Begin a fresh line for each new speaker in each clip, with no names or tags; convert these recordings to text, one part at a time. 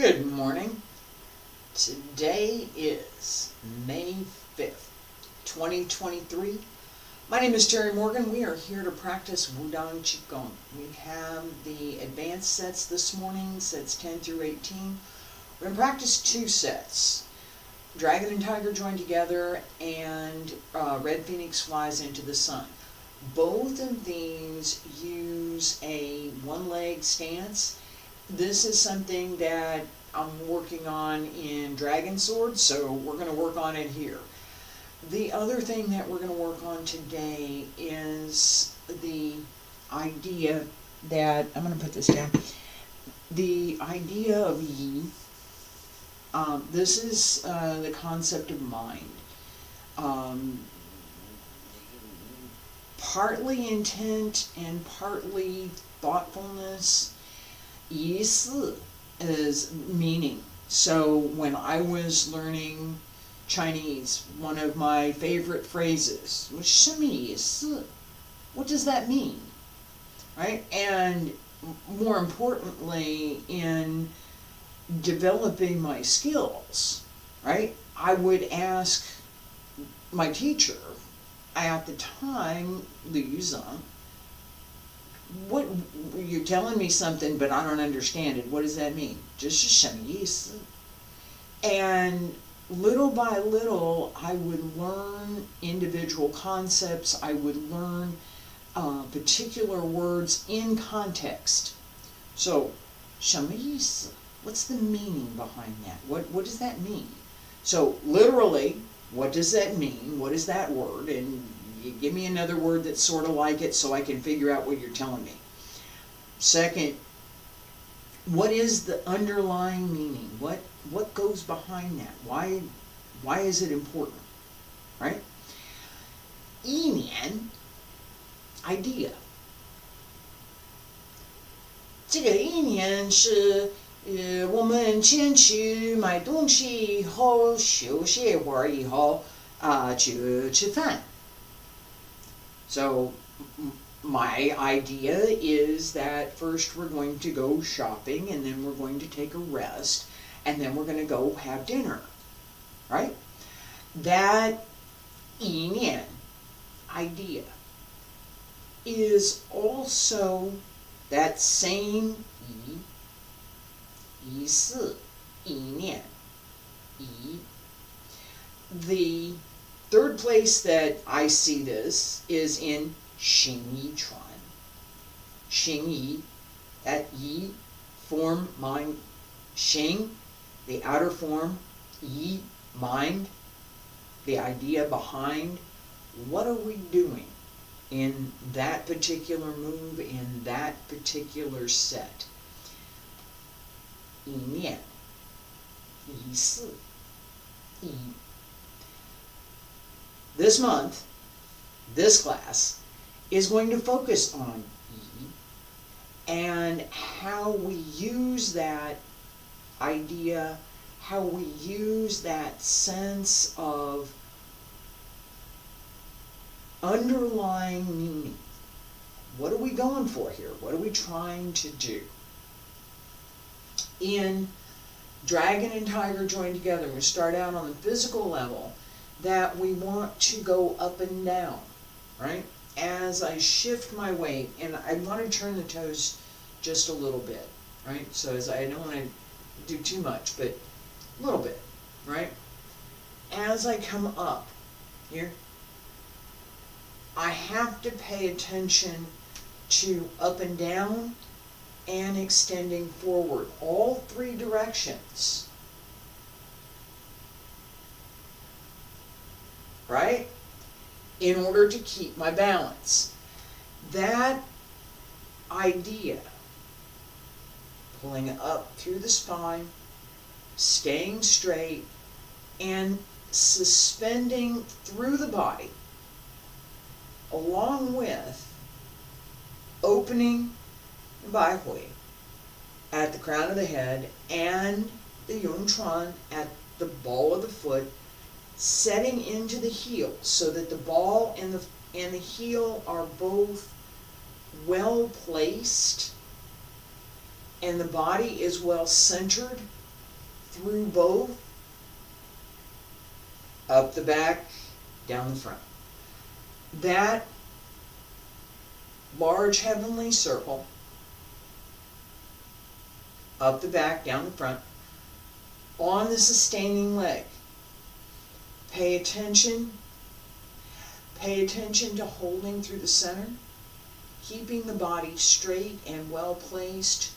Good morning. Today is May 5th, 2023. My name is Terry Morgan. We are here to practice Wudang Qigong. We have the advanced sets this morning, sets 10 through 18. We're going to practice two sets. Dragon and Tiger join together, and Red Phoenix flies into the sun. Both of these use a one-leg stance. This is something that I'm working on in Dragon Sword, so we're going to work on it here. The other thing that we're going to work on today is the idea that, I'm going to put this down, the idea of Yi. This is the concept of mind. Partly intent and partly thoughtfulness. Yi Si is meaning. So when I was learning Chinese, one of my favorite phrases was 什么意思? What does that mean? Right? And more importantly, in developing my skills, right, I would ask my teacher at the time, Liu Zhang, what, you're telling me something, but I don't understand it. What does that mean? Just 什么意思? And little by little, I would learn individual concepts. I would learn particular words in context. So, 什么意思? What's the meaning behind that? What does that mean? So, literally, what does that mean? What is that word? And you give me another word that's sort of like it so I can figure out what you're telling me. Second, what is the underlying meaning? What goes behind that? Why is it important? Right? 意念 idea. 这个意念是我们先去买东西以后休息一会儿以后去吃饭。So my idea is that first we're going to go shopping, and then we're going to take a rest, and then we're going to go have dinner, right? That 意念 idea is also that same 意思 意念 The third place that I see this is in 形意传. 形意, that yi, form, mind, 形, the outer form, yi, mind, the idea behind. What are we doing in that particular move, in that particular set? 意念, 意思, 意. This month, this class is going to focus on Yi and how we use that idea, how we use that sense of underlying meaning. What are we going for here? What are we trying to do? In Dragon and Tiger join together, we start out on the physical level that we want to go up and down, right? As I shift my weight, and I want to turn the toes just a little bit, right? So as I don't want to do too much, but a little bit, right? As I come up here, I have to pay attention to up and down and extending forward, all three directions. Right? In order to keep my balance. That idea, pulling up through the spine, staying straight, and suspending through the body, along with opening the Bai Hui at the crown of the head and the Yung Chuan at the ball of the foot, setting into the heel so that the ball and the heel are both well placed and the body is well centered through both, up the back, down the front. That large heavenly circle, up the back, down the front, on the sustaining leg. Pay attention to holding through the center, keeping the body straight and well placed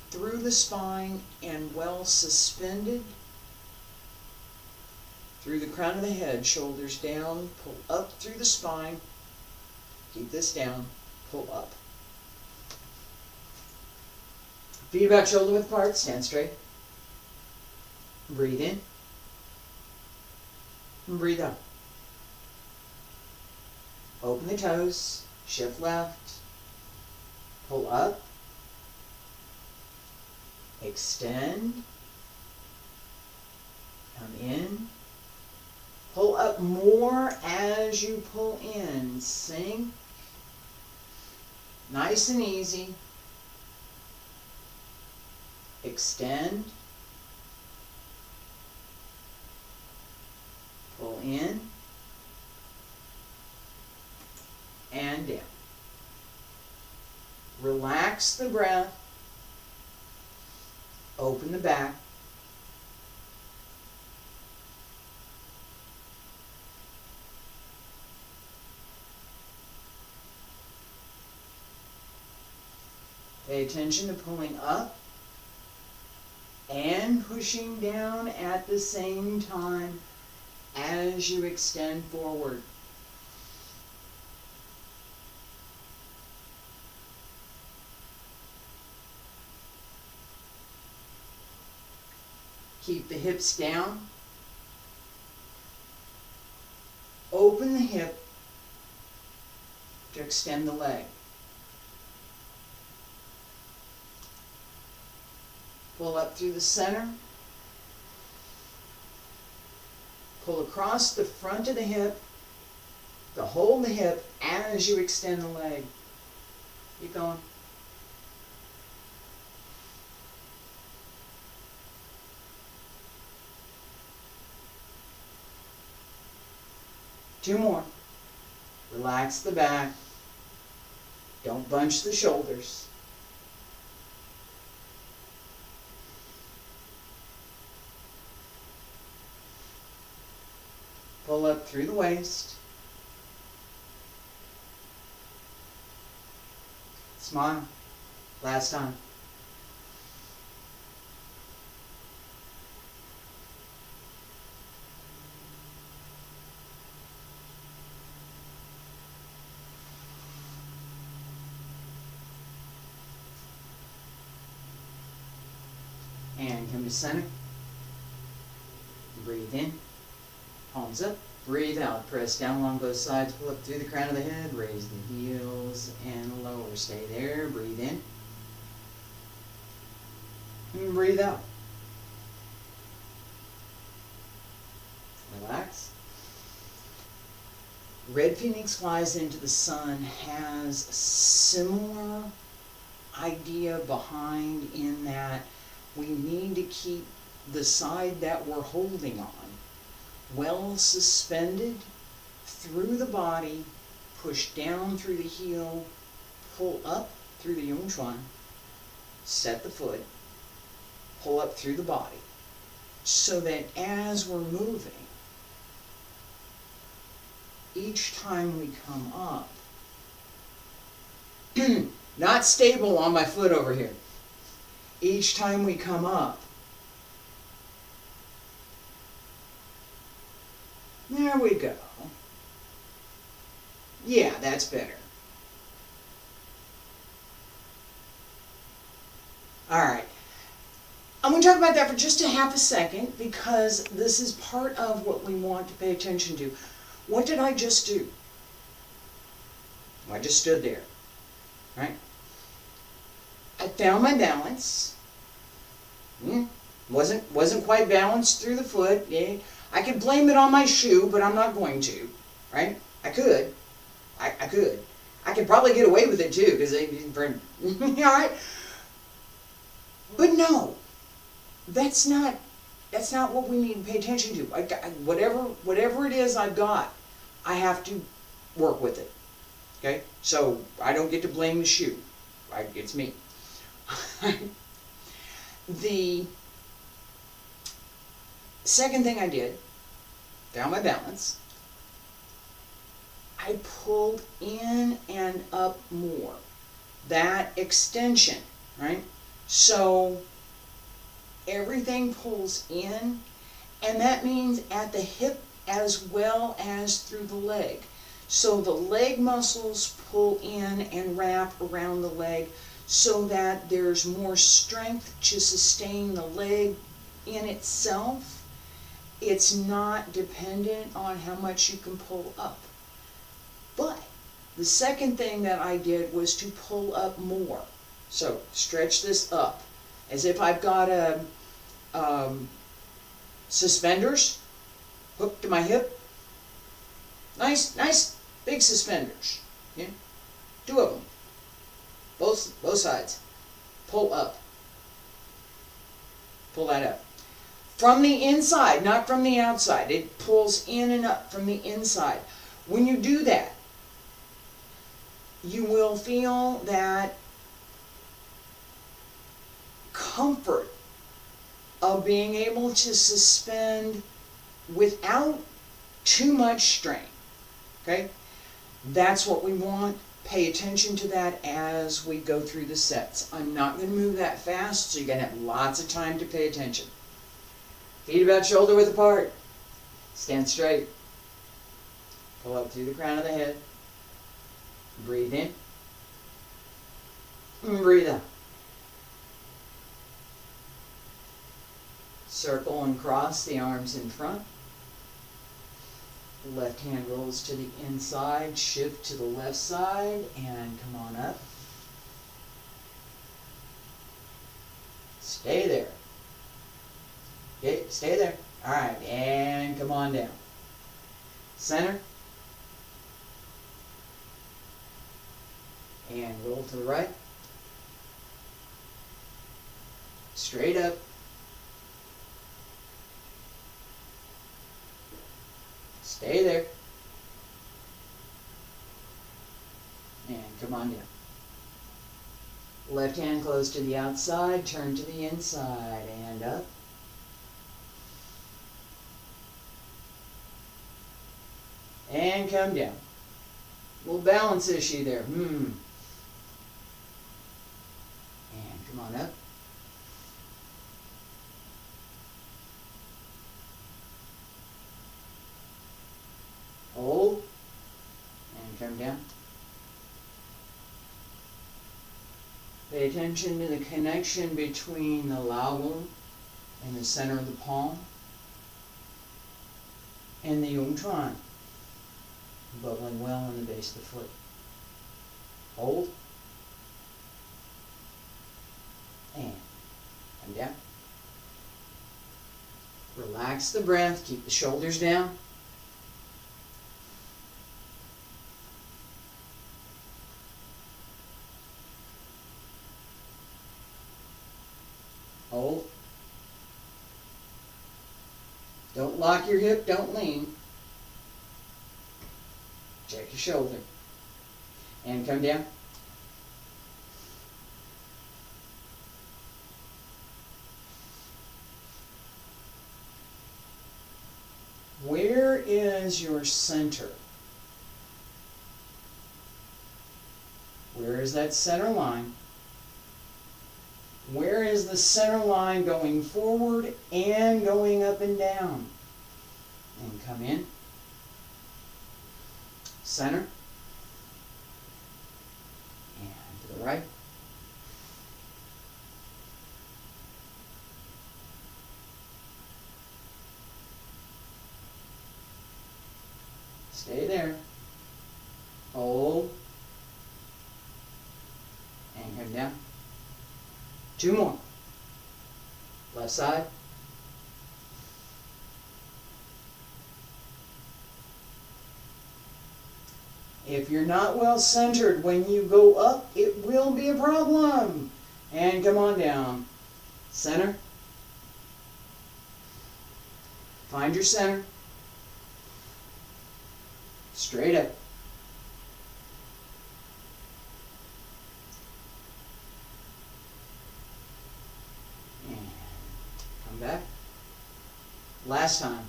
through the spine and well suspended through the crown of the head, shoulders down, pull up through the spine, keep this down, pull up. Feet about shoulder width apart, stand straight. Breathe in. And breathe out. Open the toes, shift left, pull up, extend, come in, pull up more as you pull in, sink, nice and easy, extend, pull in, and down. Relax the breath, open the back, pay attention to pulling up and pushing down at the same time as you extend forward. Keep the hips down. Open the hip to extend the leg. Pull up through the center. Pull across the front of the hip to hold the hip as you extend the leg. Keep going. Two more. Relax the back. Don't bunch the shoulders. Pull up through the waist. Smile. Last time. And come to center. Breathe in. Palms up. Breathe out. Press down along both sides. Pull up through the crown of the head. Raise the heels and lower. Stay there. Breathe in. And breathe out. Relax. Red Phoenix Flies into the Sun has a similar idea behind in that we need to keep the side that we're holding on well suspended through the body, push down through the heel, pull up through the Yung Chuan, set the foot, pull up through the body, so that as we're moving, each time we come up, not stable on my foot over here, each time we come up, there we go. Yeah, that's better. All right. I'm going to talk about that for just a half a second because this is part of what we want to pay attention to. What did I just do? I just stood there, right? I found my balance. Wasn't quite balanced through the foot. Yeah. I could blame it on my shoe, but I'm not going to, right? I could. I could. I could probably get away with it too, because all right. But no, that's not That's not what we need to pay attention to. Whatever it is I've got, I have to work with it. Okay? So I don't get to blame the shoe. It's me. The second thing I did, found my balance. I pulled in and up more. That extension, right? So everything pulls in, and that means at the hip as well as through the leg. So the leg muscles pull in and wrap around the leg so that there's more strength to sustain the leg in itself. It's not dependent on how much you can pull up. But the second thing that I did was to pull up more. So stretch this up as if I've got a suspenders hooked to my hip. Nice big suspenders. Yeah? 2 of them. Both sides. Pull up. Pull that up. From the inside, not from the outside. It pulls in and up from the inside. When you do that, you will feel that comfort of being able to suspend without too much strain. Okay? That's what we want. Pay attention to that as we go through the sets. I'm not going to move that fast, so you're going to have lots of time to pay attention. Feet about shoulder width apart. Stand straight. Pull up through the crown of the head. Breathe in. And breathe out. Circle and cross the arms in front. Left hand rolls to the inside, shift to the left side, and come on up. Stay there. Okay, stay there. Alright, and come on down. Center. And roll to the right. Straight up. Stay there. And come on down. Left hand close to the outside, turn to the inside, and up. And come down. Little balance issue there. And come on up. Hold. And come down. Pay attention to the connection between the Laogong and the center of the palm and the Yongchuan, bubbling well on the base of the foot. Hold. And come down. Relax the breath. Keep the shoulders down. Hold. Don't lock your hip. Don't lean. Check your shoulder. And come down. Where is your center? Where is that center line? Where is the center line going forward and going up and down? And come in. Center. And to the right. Stay there. Hold. And come down. 2 more. Left side. If you're not well centered when you go up, it will be a problem. And come on down. Center. Find your center. Straight up. And come back. Last time.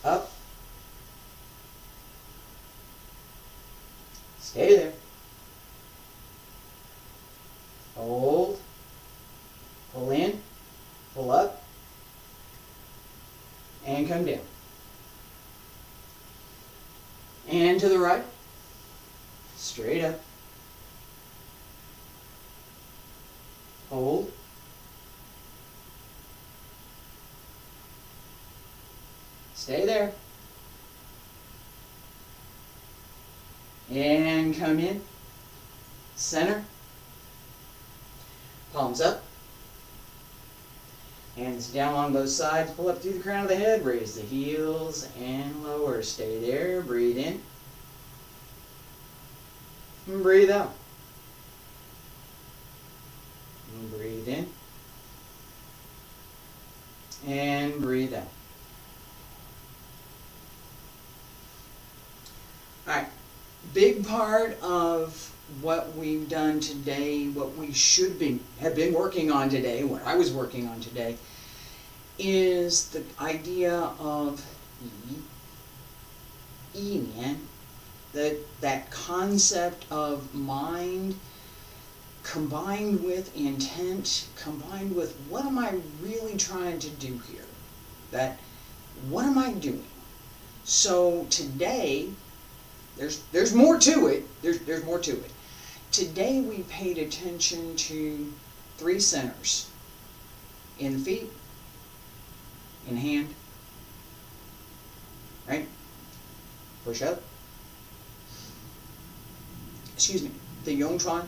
Up. Stay there. Hold. Pull in. Pull up. And come down. And to the right. Straight up. Hold. Stay there. And come in. Center. Palms up. Hands down on both sides. Pull up through the crown of the head. Raise the heels and lower. Stay there. Breathe in. And breathe out. And breathe in. And breathe out. Alright. Big part of what we've done today, what we have been working on today, what I was working on today, is the idea of that concept of mind combined with intent, combined with what am I really trying to do here? What am I doing? So today, there's more to it. There's more to it. Today we paid attention to 3 centers. In the feet, in the hand, right? Push up. Excuse me. The Yongchuan,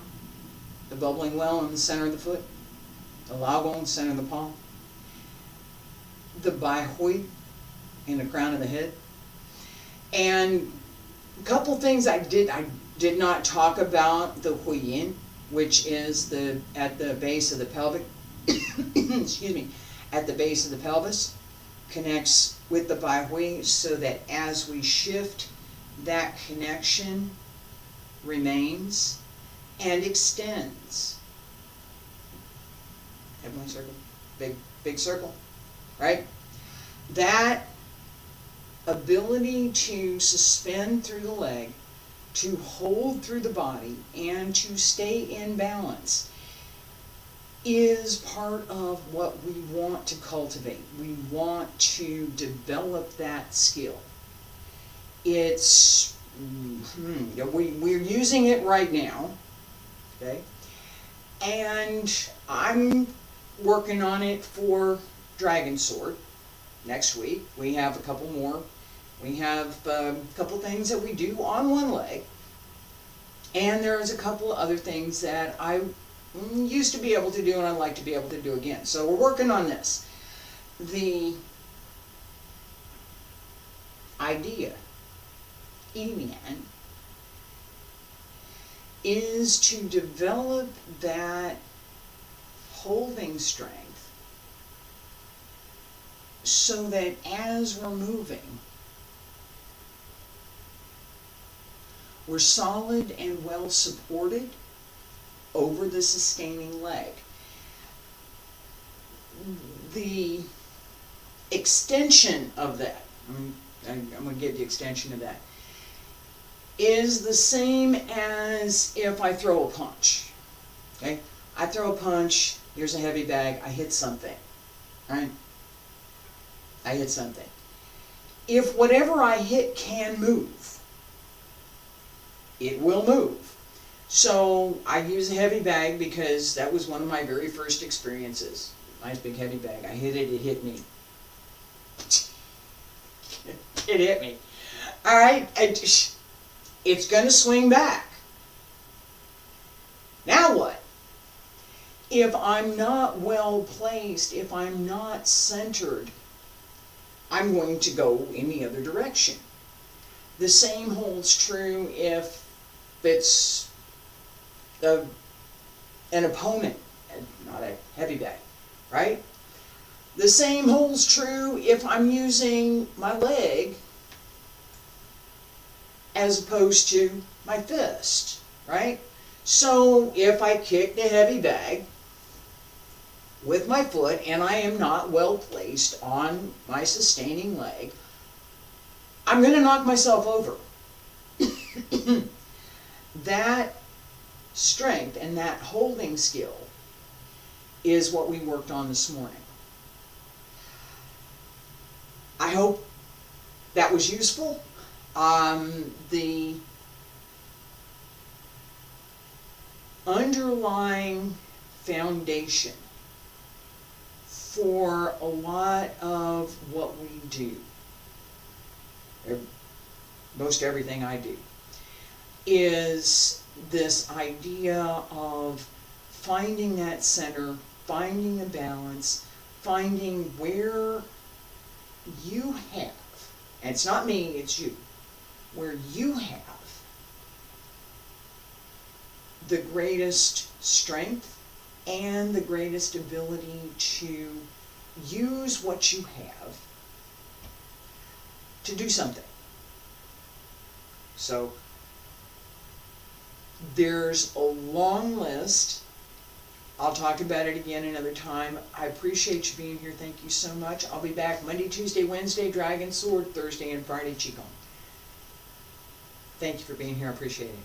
the bubbling well in the center of the foot. The Laogong, center of the palm. The Bai Hui in the crown of the head. And a couple things I did not talk about. The Huiyin, which is at the base of the pelvic, excuse me, at the base of the pelvis, connects with the Bai Hui so that as we shift, that connection remains and extends. Heavenly circle, big circle, right? That ability to suspend through the leg, to hold through the body, and to stay in balance is part of what we want to cultivate. We want to develop that skill. It's, we're using it right now, okay? And I'm working on it for Dragon Sword. Next week, we have a couple more. We have a couple things that we do on one leg. And there's a couple of other things that I used to be able to do and I'd like to be able to do again. So we're working on this. The idea, Emian, is to develop that holding strength so that as we're moving, we're solid and well supported over the sustaining leg. The extension of that, I'm going to give the extension of that, is the same as if I throw a punch. Okay? I throw a punch, here's a heavy bag, I hit something. Right? I hit something. If whatever I hit can move, it will move. So I use a heavy bag because that was one of my very first experiences. Nice big heavy bag. I hit it, it hit me. It hit me. Alright, it's going to swing back. Now what? If I'm not well placed, if I'm not centered, I'm going to go in the other direction. The same holds true if it's an opponent, not a heavy bag, right? The same holds true if I'm using my leg as opposed to my fist, right? So if I kick the heavy bag with my foot and I am not well placed on my sustaining leg, I'm going to knock myself over. That strength and that holding skill is what we worked on this morning. I hope that was useful. The underlying foundation for a lot of what we do, most everything I do, is this idea of finding that center, finding a balance, finding where you have, and it's not me, it's you, where you have the greatest strength and the greatest ability to use what you have to do something. So there's a long list. I'll talk about it again another time. I appreciate you being here. Thank you so much. I'll be back Monday, Tuesday, Wednesday, Dragon Sword, Thursday and Friday, Qigong. Thank you for being here. I appreciate it.